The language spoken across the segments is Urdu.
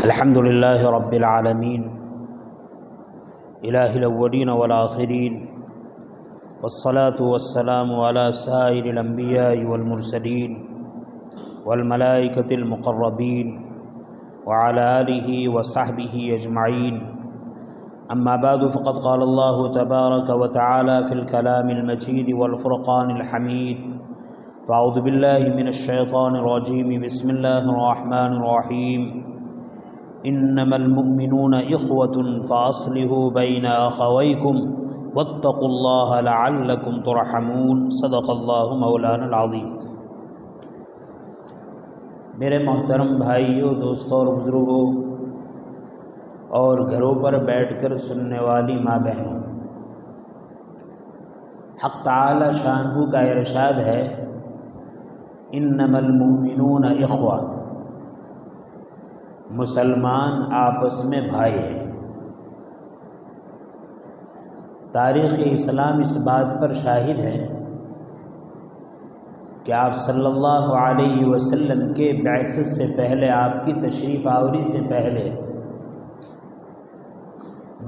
الحمد لله رب العالمين إله الأولين والآخرين والصلاة والسلام على سائر الأنبياء والمرسلين والملائكة المقربين وعلى آله وصحبه أجمعين. أما بعد فقد قال الله تبارك وتعالى في الكلام المجيد والفرقان الحميد: فأعوذ بالله من الشيطان الرجيم. بسم الله الرحمن الرحيم. إنما المؤمنون إخوة فأصلحوا بين أخويكم واتقوا الله لعلكم ترحمون. صدق اللہ مولانا العظیم. میرے محترم بھائیوں، دوستوں اور بزرگوں اور گھروں پر بیٹھ کر سننے والی ماں بہنوں، حق تعالی شانہ کا ارشاد ہے: انما المؤمنون اخوہ، مسلمان آپس میں بھائی ہیں. تاریخ اسلام اس بات پر شاہد ہے کہ آپ صلی اللہ علیہ وسلم کے بعثت سے پہلے، آپ کی تشریف آوری سے پہلے،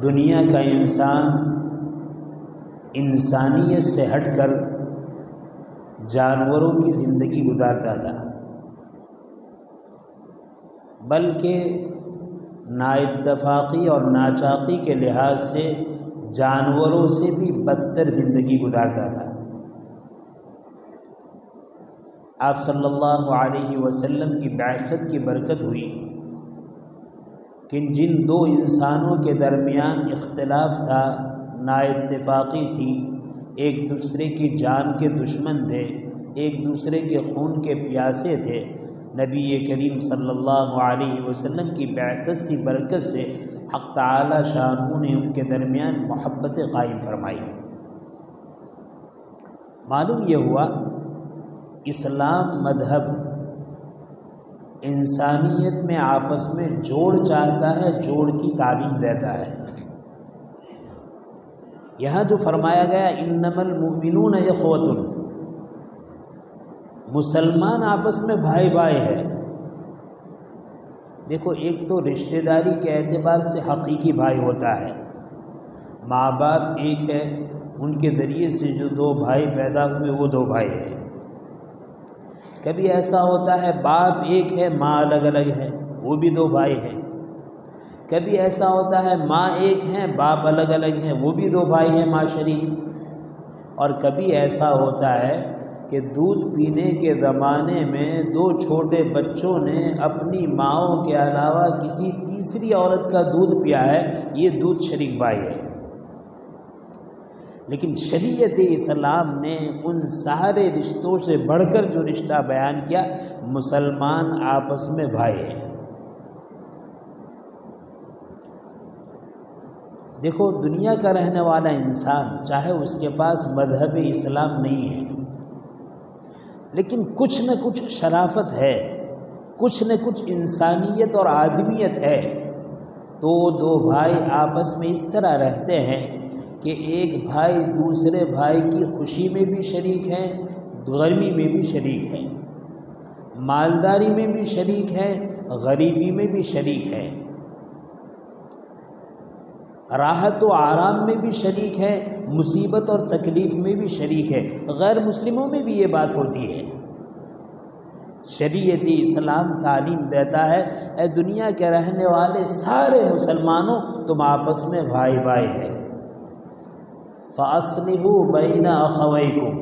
دنیا کا انسان انسانیت سے ہٹ کر جانوروں کی زندگی گزارتا تھا، بلکہ نااتفاقی اور ناچاقی کے لحاظ سے جانوروں سے بھی بدتر زندگی گزارتا تھا. آپ صلی اللہ علیہ وسلم کی بعثت کی برکت ہوئی کہ جن دو انسانوں کے درمیان اختلاف تھا، نااتفاقی تھی، ایک دوسرے کی جان کے دشمن تھے، ایک دوسرے کے خون کے پیاسے تھے، نبی کریم صلی اللہ علیہ وسلم کی بعثت سی برکت سے حق تعالی شانہ نے ان کے درمیان محبت قائم فرمائی. معلوم یہ ہوا اسلام مذہب انسانیت میں آپس میں جوڑ چاہتا ہے، جوڑ کی تعلیم دیتا ہے. یہاں جو فرمایا گیا انما المؤمنون اخوۃ، مسلمان آپس میں بھائی بھائی ہے. دیکھو، ایک تو رشتہ داری کے اعتبار سے حقیقی بھائی ہوتا ہے، ماں باپ ایک ہے، ان کے ذریعے سے جو دو بھائی پیدا ہوئے وہ دو بھائی ہیں. کبھی ایسا ہوتا ہے باپ ایک ہے، ماں الگ الگ ہے، وہ بھی دو بھائی ہیں. کبھی ایسا ہوتا ہے ماں ایک ہے، باپ الگ الگ ہیں، وہ بھی دو بھائی ہیں، ماں شریک. اور کبھی ایسا ہوتا ہے کہ دودھ پینے کے زمانے میں دو چھوٹے بچوں نے اپنی ماؤں کے علاوہ کسی تیسری عورت کا دودھ پیا ہے، یہ دودھ شریک بھائی ہے. لیکن شریعت اسلام نے ان سارے رشتوں سے بڑھ کر جو رشتہ بیان کیا، مسلمان آپس میں بھائی ہیں. دیکھو، دنیا کا رہنے والا انسان چاہے اس کے پاس مذہب اسلام نہیں ہے، لیکن کچھ نہ کچھ شرافت ہے، کچھ نہ کچھ انسانیت اور آدمیت ہے. تو دو بھائی آپس میں اس طرح رہتے ہیں کہ ایک بھائی دوسرے بھائی کی خوشی میں بھی شریک ہے، غمی میں بھی شریک ہے، مالداری میں بھی شریک ہے، غریبی میں بھی شریک ہے، راحت و آرام میں بھی شریک ہے، مصیبت اور تکلیف میں بھی شریک ہے. غیر مسلموں میں بھی یہ بات ہوتی ہے. شریعت اسلام تعلیم دیتا ہے اے دنیا کے رہنے والے سارے مسلمانوں، تم آپس میں بھائی بھائی ہے. فَأَصْلِحُوا بَيْنَ أَخَوَيْكُمْ،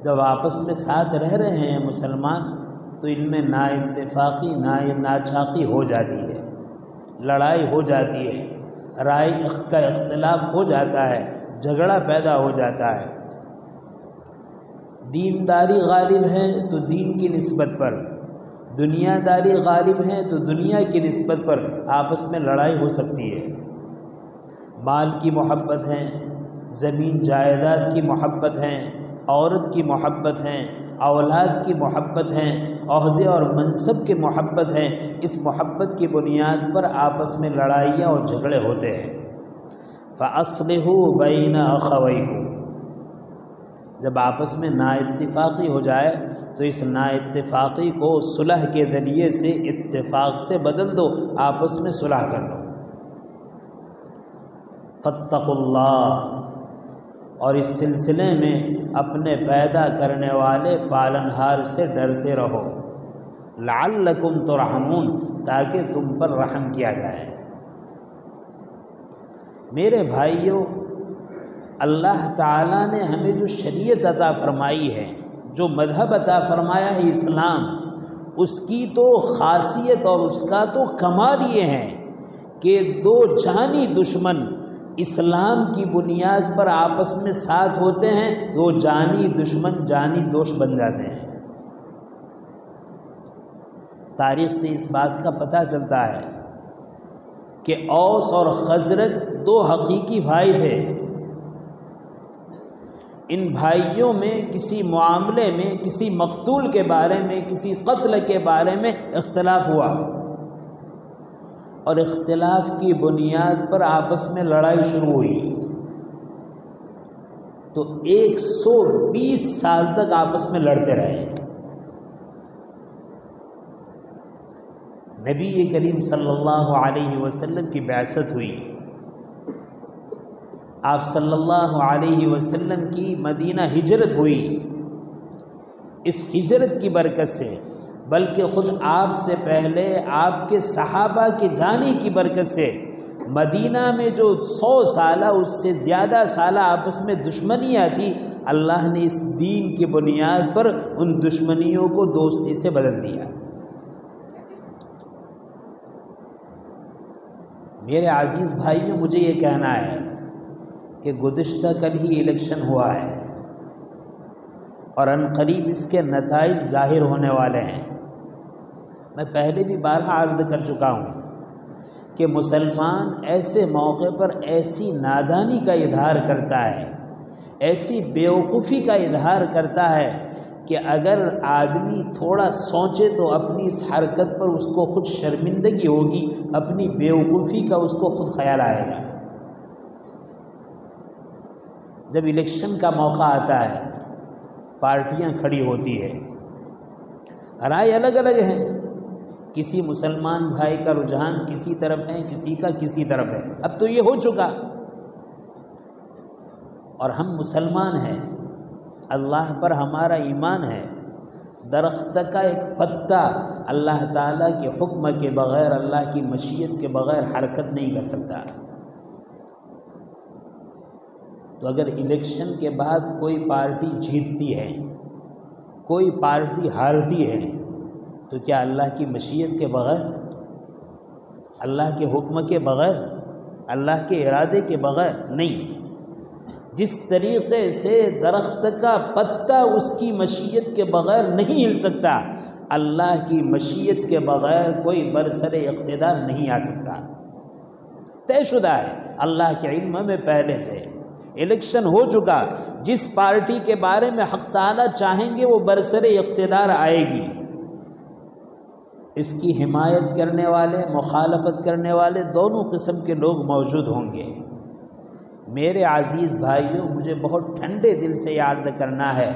جب آپس میں ساتھ رہ رہے ہیں مسلمان تو ان میں نا اتفاقی ناچاقی ہو جاتی ہے، لڑائی ہو جاتی ہے، رائے کا اختلاف ہو جاتا ہے، جھگڑا پیدا ہو جاتا ہے. دینداری غالب ہے تو دین کی نسبت پر، دنیا داری غالب ہے تو دنیا کی نسبت پر آپس میں لڑائی ہو سکتی ہے. مال کی محبت ہے، زمین جائیداد کی محبت ہے، عورت کی محبت ہے، اولاد کی محبت ہے، عہدے اور منصب کی محبت ہے. اس محبت کی بنیاد پر آپس میں لڑائیاں اور جھگڑے ہوتے ہیں. فَأَصْلِحُوا بَيْنَ أَخَوَيْكُمْ، جب آپس میں نا اتفاقی ہو جائے تو اس نا اتفاقی کو صلح کے ذریعے سے اتفاق سے بدل دو، آپس میں صلح کر لو۔ فاتقوا اللہ، اور اس سلسلے میں اپنے پیدا کرنے والے پالنہار سے ڈرتے رہو، لعلکم ترحمون، تاکہ تم پر رحم کیا جائے۔ میرے بھائیوں، اللہ تعالیٰ نے ہمیں جو شریعت عطا فرمائی ہے، جو مذہب عطا فرمایا ہے اسلام، اس کی تو خاصیت اور اس کا تو کمال یہ ہے کہ دو جانی دشمن اسلام کی بنیاد پر آپس میں ساتھ ہوتے ہیں، وہ جانی دشمن جانی دوست بن جاتے ہیں۔ تاریخ سے اس بات کا پتہ چلتا ہے کہ اوس اور خزرج دو حقیقی بھائی تھے۔ ان بھائیوں میں کسی معاملے میں، کسی مقتول کے بارے میں، کسی قتل کے بارے میں اختلاف ہوا، اور اختلاف کی بنیاد پر آپس میں لڑائی شروع ہوئی، تو 120 سال تک آپس میں لڑتے رہے۔ نبی کریم صلی اللہ علیہ وسلم کی بعثت ہوئی، آپ صلی اللہ علیہ وسلم کی مدینہ ہجرت ہوئی۔ اس ہجرت کی برکت سے، بلکہ خود آپ سے پہلے آپ کے صحابہ کے جانے کی برکت سے، مدینہ میں جو 100 سالہ اس سے زیادہ سالہ آپس میں دشمنیاں تھی، اللہ نے اس دین کی بنیاد پر ان دشمنیوں کو دوستی سے بدل دیا۔ میرے عزیز بھائیوں، مجھے یہ کہنا ہے کہ گزشتہ کل ہی الیکشن ہوا ہے، اور عنقریب اس کے نتائج ظاہر ہونے والے ہیں۔ میں پہلے بھی بارہا عرض کر چکا ہوں کہ مسلمان ایسے موقع پر ایسی نادانی کا اظہار کرتا ہے، ایسی بیوقوفی کا اظہار کرتا ہے کہ اگر آدمی تھوڑا سوچے تو اپنی اس حرکت پر اس کو خود شرمندگی ہوگی، اپنی بیوقوفی کا اس کو خود خیال آئے گا۔ جب الیکشن کا موقع آتا ہے، پارٹیاں کھڑی ہوتی ہے، رائے الگ الگ ہیں، کسی مسلمان بھائی کا رجحان کسی طرف ہے، کسی کا کسی طرف ہے۔ اب تو یہ ہو چکا، اور ہم مسلمان ہیں، اللہ پر ہمارا ایمان ہے۔ درخت کا ایک پتا اللہ تعالیٰ کے حکم کے بغیر، اللہ کی مشیت کے بغیر حرکت نہیں کر سکتا۔ تو اگر الیکشن کے بعد کوئی پارٹی جیتتی ہے، کوئی پارٹی ہارتی ہے، تو کیا اللہ کی مشیت کے بغیر، اللہ کے حکم کے بغیر، اللہ کے ارادے کے بغیر؟ نہیں۔ جس طریقے سے درخت کا پتا اس کی مشیت کے بغیر نہیں ہل سکتا، اللہ کی مشیت کے بغیر کوئی برسر اقتدار نہیں آ سکتا۔ طے شدہ ہے اللہ کے علم میں، پہلے سے الیکشن ہو چکا، جس پارٹی کے بارے میں حق تعالیٰ چاہیں گے وہ برسر اقتدار آئے گی۔ اس کی حمایت کرنے والے، مخالفت کرنے والے، دونوں قسم کے لوگ موجود ہوں گے۔ میرے عزیز بھائیوں، مجھے بہت ٹھنڈے دل سے یاد کرنا ہے،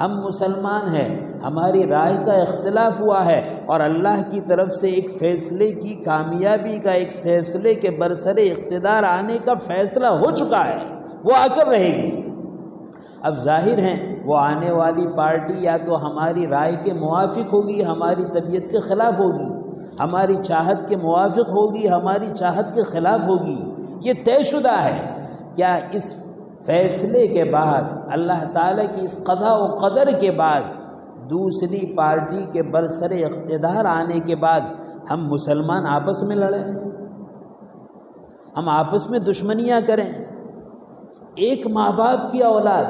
ہم مسلمان ہیں، ہماری رائے کا اختلاف ہوا ہے، اور اللہ کی طرف سے ایک فیصلے کی کامیابی کا، ایک فیصلے کے برسر اقتدار آنے کا فیصلہ ہو چکا ہے، وہ آ کر رہے گی۔ اب ظاہر ہے وہ آنے والی پارٹی یا تو ہماری رائے کے موافق ہوگی، ہماری طبیعت کے خلاف ہوگی، ہماری چاہت کے موافق ہوگی، ہماری چاہت کے خلاف ہوگی، یہ طے شدہ ہے۔ کیا اس فیصلے کے بعد، اللہ تعالیٰ کی اس قضاء و قدر کے بعد، دوسری پارٹی کے برسر اقتدار آنے کے بعد ہم مسلمان آپس میں لڑیں، ہم آپس میں دشمنیاں کریں؟ ایک ماں باپ کی اولاد،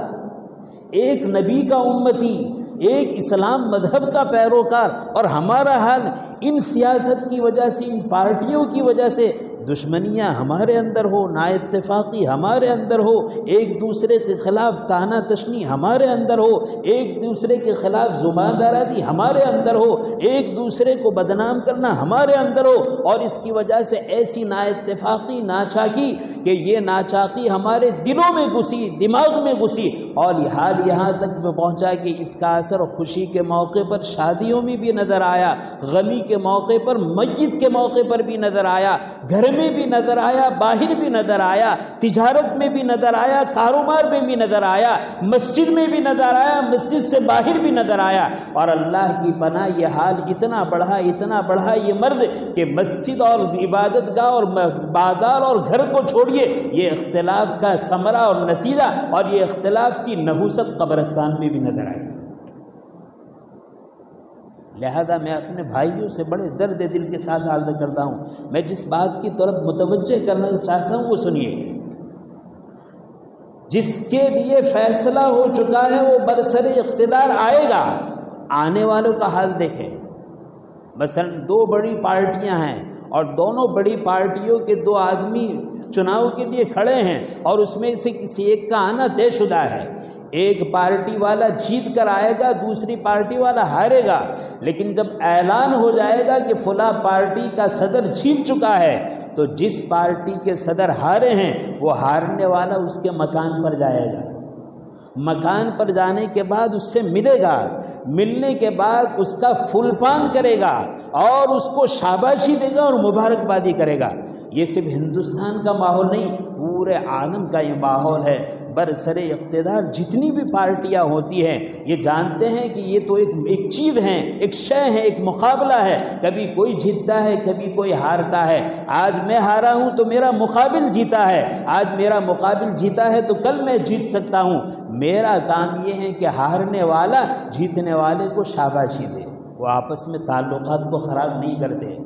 ایک نبی کا امتی، ایک اسلام مذہب کا پیروکار، اور ہمارا حال ان سیاست کی وجہ سے، ان پارٹیوں کی وجہ سے دشمنیاں ہمارے اندر ہو، نا اتفاقی ہمارے اندر ہو، ایک دوسرے کے خلاف تانا تشنی ہمارے اندر ہو، ایک دوسرے کے خلاف زبان درازی ہمارے اندر ہو، ایک دوسرے کو بدنام کرنا ہمارے اندر ہو، اور اس کی وجہ سے ایسی نا اتفاقی، ناچاکی کہ یہ ناچاکی ہمارے دلوں میں گھسی، دماغ میں گھسی، اور یہ حال یہاں تک پہنچا کہ اس کا اثر خوشی کے موقع پر شادیوں میں بھی نظر آیا، غمی کے موقع پر، میت کے موقع پر بھی نظر آیا، گھر میں بھی نظر آیا، باہر بھی نظر آیا، تجارت میں بھی نظر آیا، کاروبار میں بھی نظر آیا، مسجد میں بھی نظر آیا، مسجد سے باہر بھی نظر آیا۔ اور اللہ کی پناہ یہ حال اتنا بڑھا یہ مرد کہ مسجد اور عبادت گاہ اور بازار اور گھر کو چھوڑیے، یہ اختلاف کا ثمرہ اور نتیجہ اور یہ اختلاف کی نحوست قبرستان میں بھی نظر آئی۔ لہذا میں اپنے بھائیوں سے بڑے درد دل کے ساتھ عرض کرتا ہوں، میں جس بات کی طرف متوجہ کرنا چاہتا ہوں وہ سنیے۔ جس کے لیے فیصلہ ہو چکا ہے وہ برسر اقتدار آئے گا، آنے والوں کا حال دیکھیں۔ مثلا دو بڑی پارٹیاں ہیں اور دونوں بڑی پارٹیوں کے دو آدمی چناؤ کے لیے کھڑے ہیں، اور اس میں سے کسی ایک کا آنا طے شدہ ہے۔ ایک پارٹی والا جیت کر آئے گا، دوسری پارٹی والا ہارے گا، لیکن جب اعلان ہو جائے گا کہ فلاں پارٹی کا صدر جیت چکا ہے، تو جس پارٹی کے صدر ہارے ہیں وہ ہارنے والا اس کے مکان پر جائے گا، مکان پر جانے کے بعد اس سے ملے گا، ملنے کے بعد اس کا فل پان کرے گا اور اس کو شاباشی دے گا اور مبارکبادی کرے گا۔ یہ صرف ہندوستان کا ماحول نہیں، پورے عالم کا یہ ماحول ہے۔ برسر اقتدار جتنی بھی پارٹیاں ہوتی ہیں یہ جانتے ہیں کہ یہ تو ایک چیز ہے، ایک شے ہے، ایک مقابلہ ہے، کبھی کوئی جیتتا ہے، کبھی کوئی ہارتا ہے۔ آج میں ہارا ہوں تو میرا مقابل جیتا ہے، آج میرا مقابل جیتا ہے تو کل میں جیت سکتا ہوں۔ میرا کام یہ ہے کہ ہارنے والا جیتنے والے کو شاباشی دے۔ وہ آپس میں تعلقات کو خراب نہیں کرتے،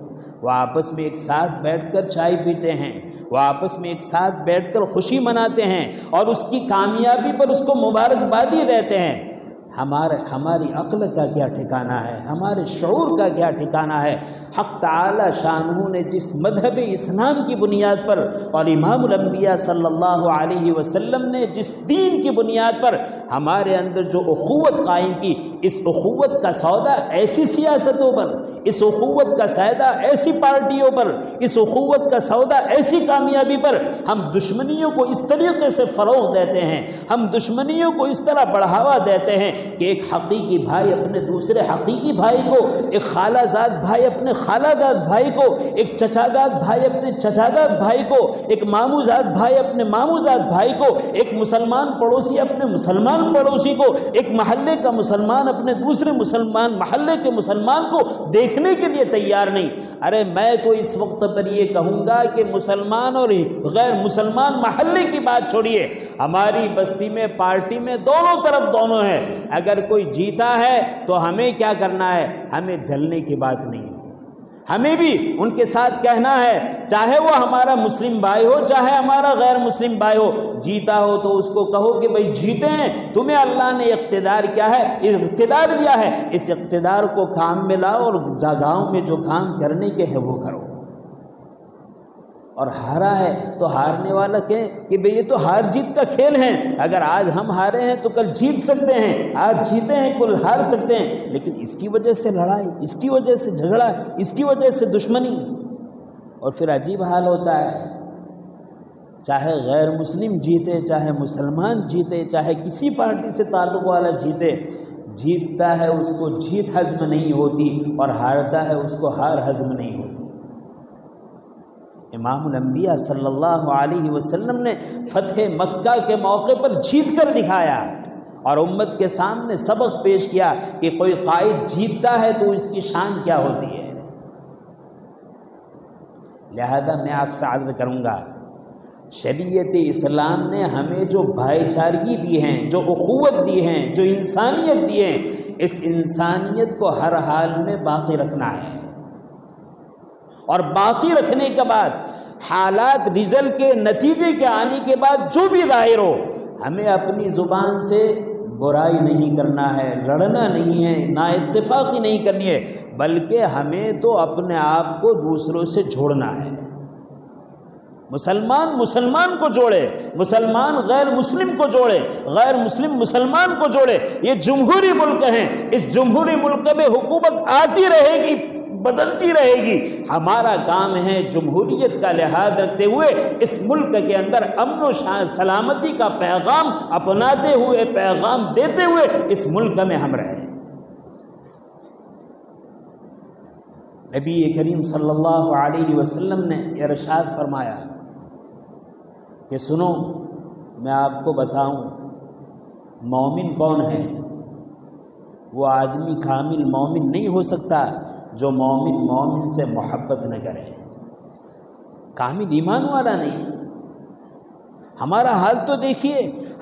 وہ آپس میں ایک ساتھ بیٹھ کر چائے پیتے ہیں، وہ آپس میں ایک ساتھ بیٹھ کر خوشی مناتے ہیں اور اس کی کامیابی پر اس کو مبارکبادی دیتے ہیں۔ ہماری عقل کا کیا ٹھکانہ ہے، ہمارے شعور کا کیا ٹھکانہ ہے؟ حق تعالی شانہ نے جس مذہب اسلام کی بنیاد پر اور امام الانبیاء صلی اللہ علیہ وسلم نے جس دین کی بنیاد پر ہمارے اندر جو اخوت قائم کی، اس اخوت کا سودا ایسی سیاستوں پر، اس اخوت کا سودا ایسی پارٹیوں پر، اس اخوت کا سودا ایسی کامیابی پر ہم دشمنیوں کو اس طریقے سے فروغ دیتے ہیں، ہم دشمنیوں کو اس طرح بڑھاوا دیتے ہیں کہ ایک حقیقی بھائی اپنے دوسرے حقیقی بھائی کو، ایک خالہ زاد بھائی اپنے خالہ زاد بھائی کو، ایک چچا زاد بھائی اپنے چچا زاد بھائی کو، ایک ماموں زاد بھائی اپنے ماموں زاد بھائی کو، ایک مسلمان پڑوسی اپنے مسلمان پڑوسی کو، ایک محلے کا مسلمان اپنے دوسرے مسلمان محلے کے مسلمان کو دیکھنے کے لیے تیار نہیں۔ ارے میں تو اس وقت پر یہ کہوں گا کہ مسلمان اور غیر مسلمان محلے کی بات چھوڑیے، ہماری بستی میں، پارٹی میں دونوں طرف دونوں ہیں۔ اگر کوئی جیتا ہے تو ہمیں کیا کرنا ہے؟ ہمیں جلنے کی بات نہیں ہے، ہمیں بھی ان کے ساتھ کہنا ہے، چاہے وہ ہمارا مسلم بھائی ہو چاہے ہمارا غیر مسلم بھائی ہو، جیتا ہو تو اس کو کہو کہ بھائی جیتے ہیں، تمہیں اللہ نے اقتدار کیا ہے، اقتدار دیا ہے، اس اقتدار کو کام میں لاؤ اور جگہوں میں جو کام کرنے کے ہیں وہ کرو۔ اور ہارا ہے تو ہارنے والا کہے کہ بھئی یہ تو ہار جیت کا کھیل ہے، اگر آج ہم ہارے ہیں تو کل جیت سکتے ہیں، آج جیتے ہیں کل ہار سکتے ہیں، لیکن اس کی وجہ سے لڑائی، اس کی وجہ سے جھگڑا، اس کی وجہ سے دشمنی۔ اور پھر عجیب حال ہوتا ہے، چاہے غیر مسلم جیتے، چاہے مسلمان جیتے، چاہے کسی پارٹی سے تعلق والا جیتے، جیتتا ہے اس کو جیت ہضم نہیں ہوتی اور ہارتا ہے اس کو ہار ہضم نہیں ہوتی۔ امام الانبیاء صلی اللہ علیہ وسلم نے فتح مکہ کے موقع پر جیت کر دکھایا اور امت کے سامنے سبق پیش کیا کہ کوئی قائد جیتتا ہے تو اس کی شان کیا ہوتی ہے۔ لہذا میں آپ سے عرض کروں گا، شریعت اسلام نے ہمیں جو بھائی چارگی دی ہیں، جو اخوت دی ہیں، جو انسانیت دی ہے، اس انسانیت کو ہر حال میں باقی رکھنا ہے، اور باقی رکھنے کے بعد حالات رزلٹ کے نتیجے کے آنے کے بعد جو بھی ظاہر ہو، ہمیں اپنی زبان سے برائی نہیں کرنا ہے، لڑنا نہیں ہے، نا اتفاقی نہیں کرنی ہے، بلکہ ہمیں تو اپنے آپ کو دوسروں سے جوڑنا ہے۔ مسلمان مسلمان کو جوڑے، مسلمان غیر مسلم کو جوڑے، غیر مسلم مسلمان کو جوڑے۔ یہ جمہوری ملک ہیں، اس جمہوری ملک میں حکومت آتی رہے گی، بدلتی رہے گی، ہمارا کام ہے جمہوریت کا لحاظ رکھتے ہوئے اس ملک کے اندر امن و سلامتی کا پیغام اپناتے ہوئے، پیغام دیتے ہوئے اس ملک میں ہم رہیں۔ نبی کریم صلی اللہ علیہ وسلم نے ارشاد فرمایا کہ سنو، میں آپ کو بتاؤں مومن کون ہے؟ وہ آدمی کامل مومن نہیں ہو سکتا جو مومن سے محبت نہ کرے، کامل ایمان والا نہیں۔ ہمارا حال تو دیکھیے،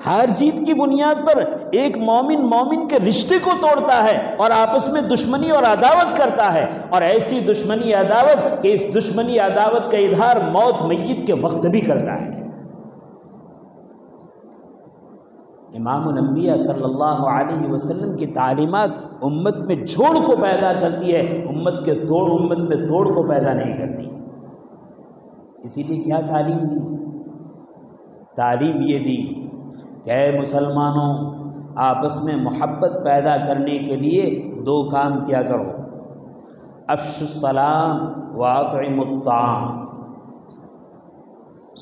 ہار جیت کی بنیاد پر ایک مومن کے رشتے کو توڑتا ہے اور آپس میں دشمنی اور عداوت کرتا ہے، اور ایسی دشمنی عداوت کہ اس دشمنی عداوت کا اظہار موت میت کے وقت بھی کرتا ہے۔ امام الانبیاء صلی اللہ علیہ وسلم کی تعلیمات امت میں جوڑ کو پیدا کرتی ہے، امت میں توڑ کو پیدا نہیں کرتی۔ اسی لیے کیا تعلیم دی؟ تعلیم یہ دی کہ اے مسلمانوں، آپس میں محبت پیدا کرنے کے لیے دو کام کیا کرو، افشوا السلام واطعموا الطعام،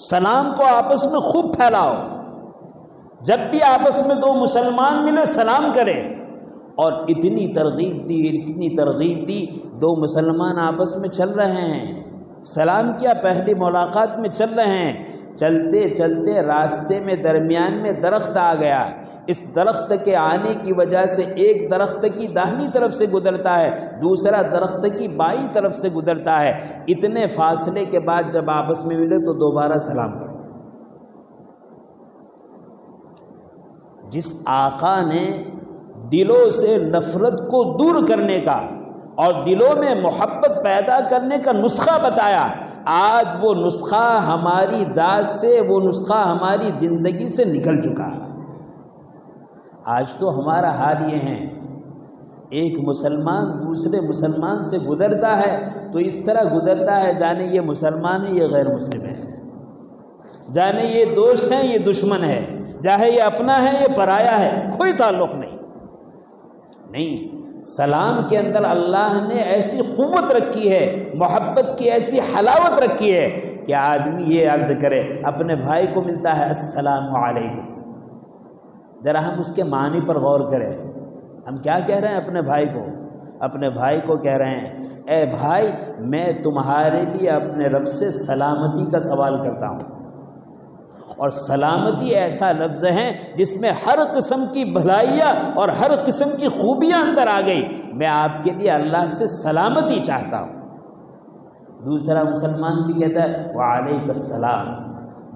سلام کو آپس میں خوب پھیلاؤ۔ جب بھی آپس میں دو مسلمان ملے سلام کریں، اور اتنی ترغیب دی، دو مسلمان آپس میں چل رہے ہیں، سلام کیا، پہلی ملاقات میں چل رہے ہیں، چلتے چلتے راستے میں درمیان میں درخت آ گیا، اس درخت کے آنے کی وجہ سے ایک درخت کی داہنی طرف سے گزرتا ہے، دوسرا درخت کی بائیں طرف سے گزرتا ہے، اتنے فاصلے کے بعد جب آپس میں ملے تو دوبارہ سلام کرو۔ جس آقا نے دلوں سے نفرت کو دور کرنے کا اور دلوں میں محبت پیدا کرنے کا نسخہ بتایا، آج وہ نسخہ ہماری ذات سے، وہ نسخہ ہماری زندگی سے نکل چکا ہے۔ آج تو ہمارا حال یہ ہے، ایک مسلمان دوسرے مسلمان سے گزرتا ہے تو اس طرح گزرتا ہے جانے یہ مسلمان ہے یہ غیر مسلم ہے، جانے یہ دوست ہے یہ دشمن ہے، چاہے یہ اپنا ہے یہ پرایا ہے، کوئی تعلق نہیں۔ سلام کے اندر اللہ نے ایسی قوت رکھی ہے، محبت کی ایسی حلاوت رکھی ہے کہ آدمی یہ عرض کرے، اپنے بھائی کو ملتا ہے السلام علیکم، ذرا ہم اس کے معنی پر غور کریں۔ ہم کیا کہہ رہے ہیں اپنے بھائی کو کہہ رہے ہیں، اے بھائی میں تمہارے لیے اپنے رب سے سلامتی کا سوال کرتا ہوں، اور سلامتی ایسا لفظ ہے جس میں ہر قسم کی بھلائیاں اور ہر قسم کی خوبیاں اندر آ گئی، میں آپ کے لیے اللہ سے سلامتی چاہتا ہوں۔ دوسرا مسلمان بھی کہتا ہے وعلیکم السلام،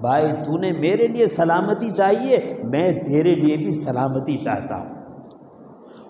بھائی تو نے میرے لیے سلامتی چاہیے، میں تیرے لیے بھی سلامتی چاہتا ہوں۔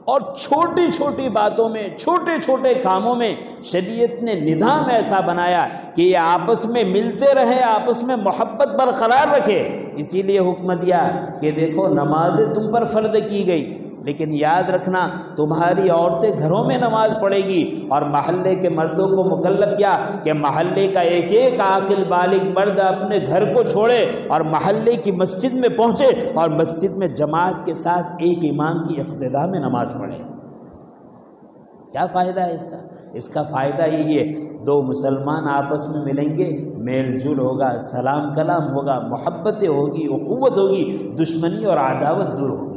اور چھوٹی چھوٹی باتوں میں، چھوٹے چھوٹے کاموں میں شریعت نے نظام ایسا بنایا کہ یہ آپس میں ملتے رہے، آپس میں محبت برقرار رکھے۔ اسی لیے حکم دیا کہ دیکھو نمازیں تم پر فرض کی گئی، لیکن یاد رکھنا تمہاری عورتیں گھروں میں نماز پڑھے گی، اور محلے کے مردوں کو مکلف کیا کہ محلے کا ایک ایک عاقل بالغ مرد اپنے گھر کو چھوڑے اور محلے کی مسجد میں پہنچے اور مسجد میں جماعت کے ساتھ ایک امام کی اقتداء میں نماز پڑھے۔ کیا فائدہ ہے اس کا؟ اس کا فائدہ یہی ہے، دو مسلمان آپس میں ملیں گے، میل جول ہوگا، سلام کلام ہوگا، محبتیں ہوگی، اخوت ہوگی، دشمنی اور عداوت دور ہوگی۔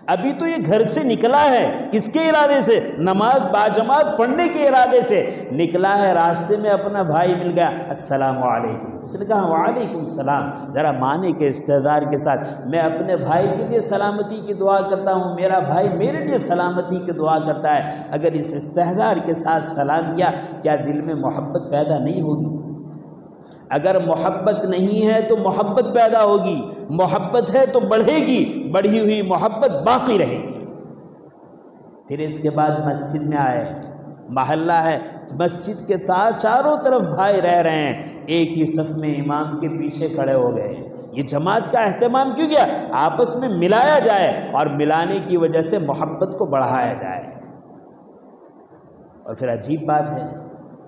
ابھی تو یہ گھر سے نکلا ہے، کس کے ارادے سے؟ نماز باجماعت پڑھنے کے ارادے سے نکلا ہے، راستے میں اپنا بھائی مل گیا، السلام علیکم، اس نے کہا وعلیکم السلام، ذرا معنی کے استحضار کے ساتھ میں اپنے بھائی کے لیے سلامتی کی دعا کرتا ہوں، میرا بھائی میرے لیے سلامتی کی دعا کرتا ہے۔ اگر اس استحضار کے ساتھ سلام کیا، کیا دل میں محبت پیدا نہیں ہوگی؟ اگر محبت نہیں ہے تو محبت پیدا ہوگی، محبت ہے تو بڑھے گی، بڑھی ہوئی محبت باقی رہے گی۔ پھر اس کے بعد مسجد میں آئے، محلہ ہے، مسجد کے چاروں طرف بھائی رہ رہے ہیں، ایک ہی صف میں امام کے پیچھے کھڑے ہو گئے، یہ جماعت کا اہتمام کیوں کیا؟ آپس میں ملایا جائے اور ملانے کی وجہ سے محبت کو بڑھایا جائے۔ اور پھر عجیب بات ہے،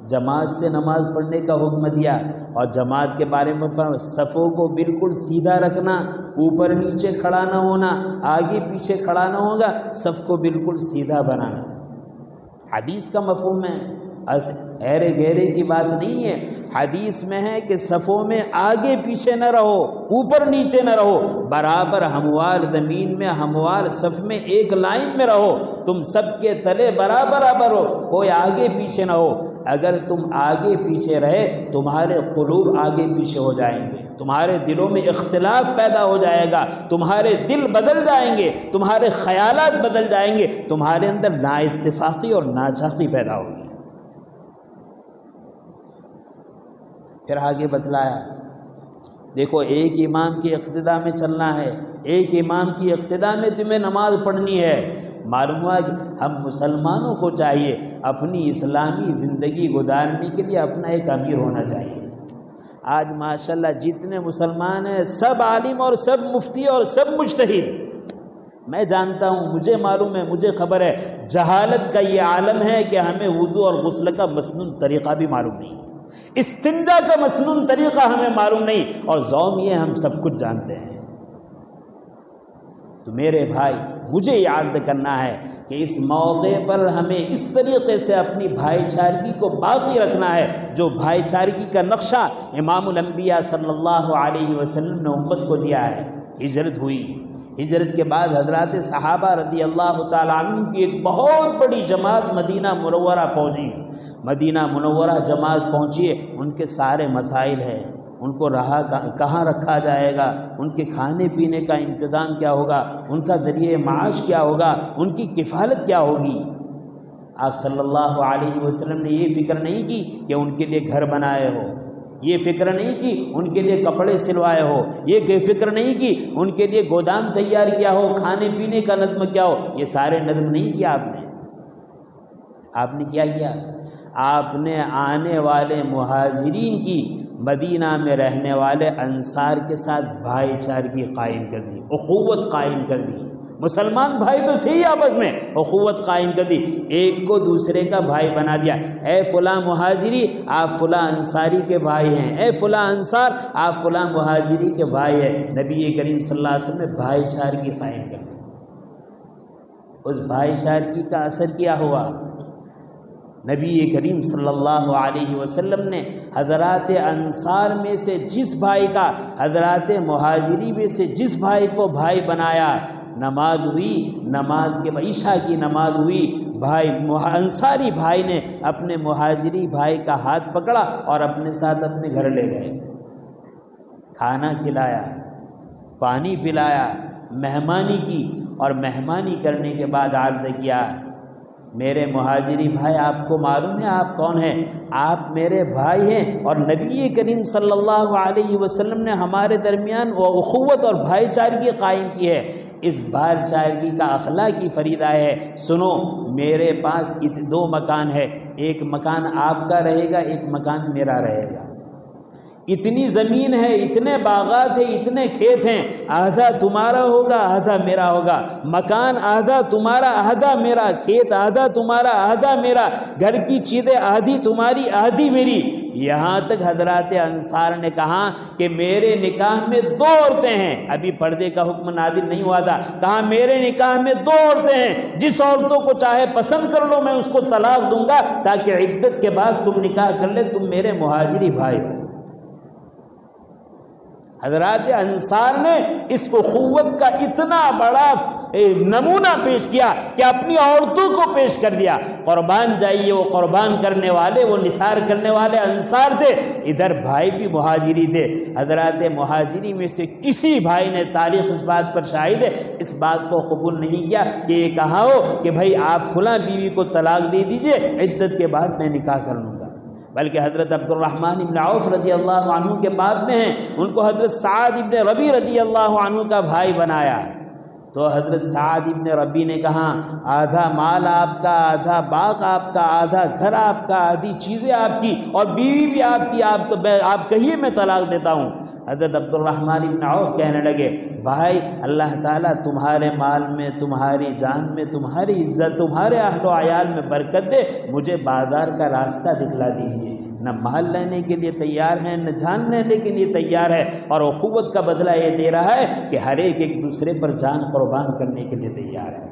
جماعت سے نماز پڑھنے کا حکم دیا اور جماعت کے بارے میں صفوں کو بالکل سیدھا رکھنا، اوپر نیچے کھڑا نہ ہونا، آگے پیچھے کھڑا نہ ہوگا، صف کو بالکل سیدھا بنانا۔ حدیث کا مفہوم ہے، ایرے گہرے کی بات نہیں ہے، حدیث میں ہے کہ صفوں میں آگے پیچھے نہ رہو، اوپر نیچے نہ رہو، برابر ہموار زمین میں ہموار صف میں ایک لائن میں رہو، تم سب کے تلے برابر ہو، کوئی آگے پیچھے نہ ہو۔ اگر تم آگے پیچھے رہے تمہارے قلوب آگے پیچھے ہو جائیں گے، تمہارے دلوں میں اختلاف پیدا ہو جائے گا، تمہارے دل بدل جائیں گے، تمہارے خیالات بدل جائیں گے، تمہارے اندر نا اتفاقی اور ناچاقی پیدا ہوگی۔ پھر آگے بتلایا، دیکھو ایک امام کی اقتداء میں چلنا ہے، ایک امام کی اقتداء میں تمہیں نماز پڑھنی ہے۔ معلوم ہوا کہ ہم مسلمانوں کو چاہیے اپنی اسلامی زندگی گزارنے کے لیے اپنا ایک امیر ہونا چاہیے۔ آج ماشاءاللہ جتنے مسلمان ہیں سب عالم اور سب مفتی اور سب مجتہد، میں جانتا ہوں، مجھے معلوم ہے، مجھے خبر ہے، جہالت کا یہ عالم ہے کہ ہمیں وضو اور غسل کا مسنون طریقہ بھی معلوم نہیں، استنجا کا مسنون طریقہ ہمیں معلوم نہیں، اور زوم یہ ہم سب کچھ جانتے ہیں۔ تو میرے بھائی مجھے یاد کرنا ہے کہ اس موقع پر ہمیں اس طریقے سے اپنی بھائی چارگی کو باقی رکھنا ہے جو بھائی چارگی کا نقشہ امام الانبیاء صلی اللہ علیہ وسلم نے امت کو دیا ہے۔ ہجرت ہوئی، ہجرت کے بعد حضرات صحابہ رضی اللہ تعالیٰ عنہ کی ایک بہت بڑی جماعت مدینہ منورہ پہنچی۔ مدینہ منورہ جماعت پہنچی، ان کے سارے مسائل ہیں، ان کو کہاں رکھا جائے گا، ان کے کھانے پینے کا انتظام کیا ہوگا، ان کا ذریعہ معاش کیا ہوگا، ان کی کفالت کیا ہوگی۔ آپ صلی اللہ علیہ وسلم نے یہ فکر نہیں کی کہ ان کے لیے گھر بنائے ہو، یہ فکر نہیں کی ان کے لیے کپڑے سلوائے ہو، یہ فکر نہیں کی ان کے لیے گودام تیار کیا ہو، کھانے پینے کا نظم کیا ہو، یہ سارے نظم نہیں کیا آپ نے کیا کیا؟ آپ نے آنے والے مہاجرین کی مدینہ میں رہنے والے انصار کے ساتھ بھائی چارگی قائم کر دی، اخوت قائم کر دی۔ مسلمان بھائی تو تھے ہی آپس میں، اخوت قائم کر دی، ایک کو دوسرے کا بھائی بنا دیا۔ اے فلاں مہاجری آپ فلاں انصاری کے بھائی ہیں، اے فلاں انصار آپ فلاں مہاجری کے بھائی ہیں۔ نبی کریم صلی اللہ علیہ وسلم نے بھائی چارگی قائم کر دی۔ اس بھائی چارگی کا اثر کیا ہوا؟ نبی کریم صلی اللہ علیہ وسلم نے حضرات انصار میں سے جس بھائی کا، حضرات مہاجری میں سے جس بھائی کو بھائی بنایا، نماز ہوئی، نماز کے عشاء کی نماز ہوئی، بھائی انصاری بھائی نے اپنے مہاجری بھائی کا ہاتھ پکڑا اور اپنے ساتھ اپنے گھر لے گئے، کھانا کھلایا، پانی پلایا، مہمانی کی، اور مہمانی کرنے کے بعد عرض کیا، میرے مہاجری بھائی آپ کو معلوم ہے آپ کون ہیں؟ آپ میرے بھائی ہیں، اور نبی کریم صلی اللہ علیہ وسلم نے ہمارے درمیان وہ اخوت اور بھائی چارگی قائم کی ہے۔ اس بھائی چارگی کا اخلاقی فریضہ ہے۔ سنو، میرے پاس دو مکان ہے، ایک مکان آپ کا رہے گا، ایک مکان میرا رہے گا۔ اتنی زمین ہے، اتنے باغات ہیں، اتنے کھیت ہیں، آدھا تمہارا ہوگا آدھا میرا ہوگا، مکان آدھا تمہارا آدھا میرا، کھیت آدھا تمہارا آدھا میرا، گھر کی چیزیں آدھی تمہاری آدھی میری۔ یہاں تک حضرات انصار نے کہا کہ میرے نکاح میں دو عورتیں ہیں، ابھی پردے کا حکم نازل نہیں ہوا تھا، کہا میرے نکاح میں دو عورتیں ہیں، جس عورتوں کو چاہے پسند کر لو، میں اس کو طلاق دوں گا تاکہ عدت کے بعد تم نکاح کر لے، تم میرے مہاجری بھائی ہو۔ حضرات انصار نے اس اخوت کا اتنا بڑا نمونہ پیش کیا کہ اپنی عورتوں کو پیش کر دیا۔ قربان جائیے، وہ قربان کرنے والے، وہ نثار کرنے والے انصار تھے، ادھر بھائی بھی مہاجری تھے۔ حضرات مہاجری میں سے کسی بھائی نے، تاریخ اس بات پر شاہد ہے، اس بات کو قبول نہیں کیا کہ یہ کہا ہو کہ بھائی آپ فلاں بیوی کو طلاق دے دیجئے، عدت کے بعد میں نکاح کر لوں گا، بلکہ حضرت عبد الرحمن بن عوف رضی اللہ عنہ کے بعد میں ہیں، ان کو حضرت سعد ابن ربی رضی اللہ عنہ کا بھائی بنایا۔ تو حضرت سعد ابن ربی نے کہا آدھا مال آپ کا، آدھا باغ آپ کا، آدھا گھر آپ کا، آدھی چیزیں آپ کی، اور بیوی بھی آپ کی، آپ کہیے میں طلاق دیتا ہوں۔ حضرت عبد الرحمن بن عوف کہنے لگے بھائی اللہ تعالیٰ تمہارے مال میں، تمہاری جان میں، تمہاری عزت، تمہارے اہل و عیال میں برکت دے، مجھے بازار کا راستہ دکھلا دیجیے۔ نہ مال لینے کے لیے تیار ہیں، نہ جان لینے کے لیے تیار ہے، اور اخوت کا بدلہ یہ دے رہا ہے کہ ہر ایک دوسرے پر جان قربان کرنے کے لیے تیار ہے۔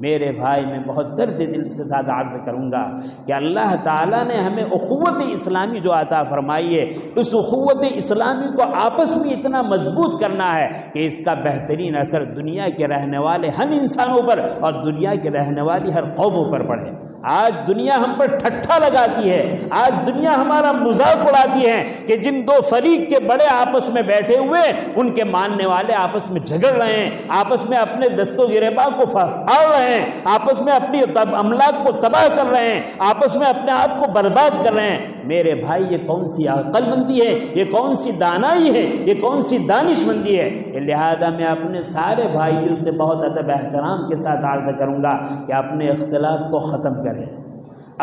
میرے بھائی میں بہت درد دل سے زیادہ عرض کروں گا کہ اللہ تعالیٰ نے ہمیں اخوت اسلامی جو عطا فرمائی ہے، اس اخوت اسلامی کو آپس میں اتنا مضبوط کرنا ہے کہ اس کا بہترین اثر دنیا کے رہنے والے ہم انسانوں پر اور دنیا کے رہنے والی ہر قوموں پر پڑے۔ آج دنیا ہم پر ٹھٹھا لگاتی ہے، آج دنیا ہمارا مذاق اڑاتی ہے کہ جن دو فریق کے بڑے آپس میں بیٹھے ہوئے ان کے ماننے والے آپس میں جھگڑ رہے ہیں، آپس میں اپنے دست و گریباں کو پھاڑ رہے ہیں، آپس میں اپنی املاک کو تباہ کر رہے ہیں، آپس میں اپنے آپ کو برباد کر رہے ہیں۔ میرے بھائی یہ کون سی عقل مندی ہے، یہ کون سی دانائی ہے، یہ کون سی دانش مندی ہے؟ لہذا میں اپنے سارے بھائیوں سے بہت ادب احترام کے ساتھ عرض کروں گا کہ اپنے اختلاف کو ختم کریں،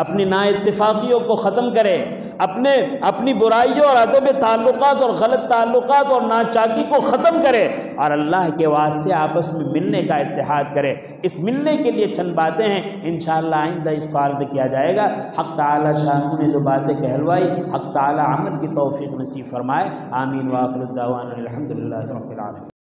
اپنی نا اتفاقیوں کو ختم کرے، اپنی برائیوں اور عدم تعلقات اور غلط تعلقات اور ناچاکی کو ختم کرے، اور اللہ کے واسطے آپس میں ملنے کا اتحاد کرے۔ اس ملنے کے لیے چند باتیں ہیں، انشاءاللہ آئندہ اس کو عرض کیا جائے گا۔ حق تعالی شاہ نے جو باتیں کہلوائی، حق تعالی عمل کی توفیق نصیب فرمائے۔ آمین۔ وآخر الدعوانا الحمدللہ رب العالمین۔